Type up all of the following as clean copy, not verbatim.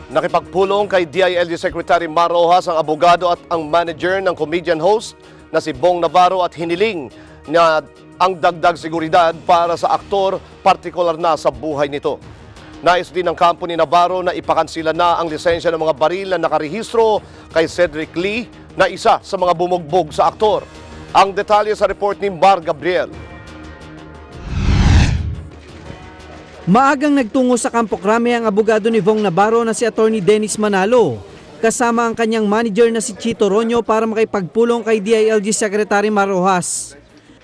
Nakipagpulong kay DILG Secretary Mar Rojas ang abogado at ang manager ng comedian host na si Bong Navarro at hiniling na ang dagdag seguridad para sa aktor, partikular na sa buhay nito. Nais din ng kampo ni Navarro na ipakansila na ang lisensya ng mga baril na nakarehistro kay Cedric Lee na isa sa mga bumugbog sa aktor. Ang detalye sa report ni Mar Gabriel. Maagang nagtungo sa Campo Crame ang abogado ni Bong Navarro na si Attorney Dennis Manalo, kasama ang kanyang manager na si Chito Ronyo para makipagpulong kay DILG Secretary Mar Rojas.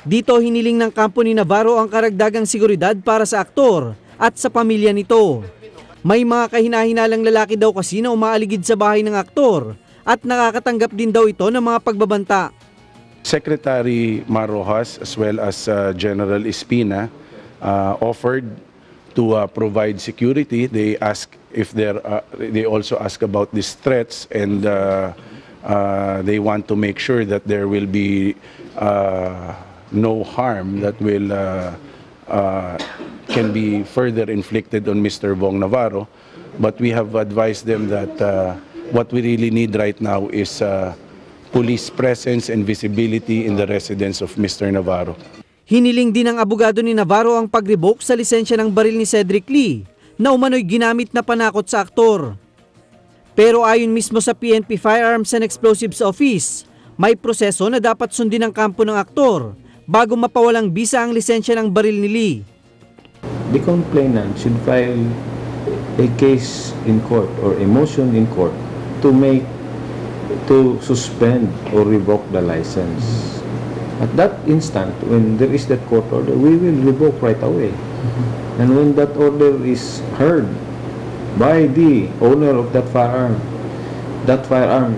Dito hiniling ng kampo ni Navarro ang karagdagang seguridad para sa aktor at sa pamilya nito. May mga kahinahinalang lalaki daw kasi na umaaligid sa bahay ng aktor at nakakatanggap din daw ito ng mga pagbabanta. Secretary Mar Rojas as well as General Espina offered to provide security. They ask if they also ask about these threats, and they want to make sure that there will be no harm that will can be further inflicted on Mr. Bong Navarro. But we have advised them that what we really need right now is police presence and visibility in the residence of Mr. Navarro. Hiniling din ng abogado ni Navarro ang pag-revoke sa lisensya ng baril ni Cedric Lee na umano'y ginamit na panakot sa aktor. Pero ayon mismo sa PNP Firearms and Explosives Office, may proseso na dapat sundin ng kampo ng aktor bago mapawalang bisa ang lisensya ng baril ni Lee. The complainant should file a case in court or a motion in court to suspend or revoke the license. At that instant, when there is that court order, we will revoke right away. And when that order is heard by the owner of that firearm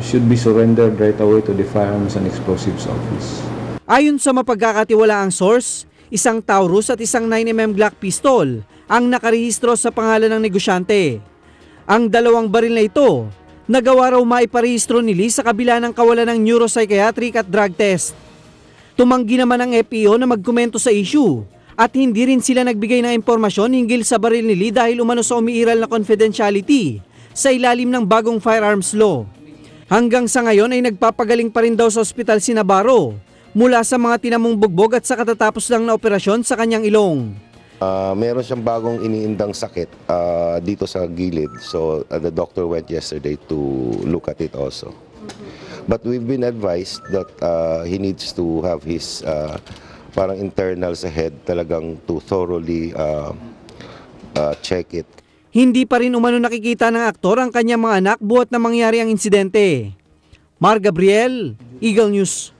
should be surrendered right away to the Firearms and Explosives Office. Ayon sa mapagkakatiwalaang source, isang Taurus at isang 9mm Glock pistol ang nakarehistro sa pangalan ng negosyante. Ang dalawang baril na ito, nagawa raw maiparehistro ni Lee sa kabila ng kawalan ng neuropsychiatric at drug test. Tumanggi naman ang FEO na magkomento sa issue at hindi rin sila nagbigay ng impormasyon hinggil sa baril ni Lee dahil umano sa umiiral na confidentiality sa ilalim ng bagong firearms law. Hanggang sa ngayon ay nagpapagaling pa rin daw sa ospital si Navarro mula sa mga tinamong bugbog at sa katatapos lang na operasyon sa kanyang ilong. Meron siyang bagong iniindang sakit dito sa gilid. So the doctor went yesterday to look at it also. But we've been advised that he needs to have his parang internal sa head talagang to thoroughly check it. Hindi pa rin umano nakikita ng aktor ang kanyang mga anak buhat na mangyari ang insidente. Mar Gabriel, Eagle News.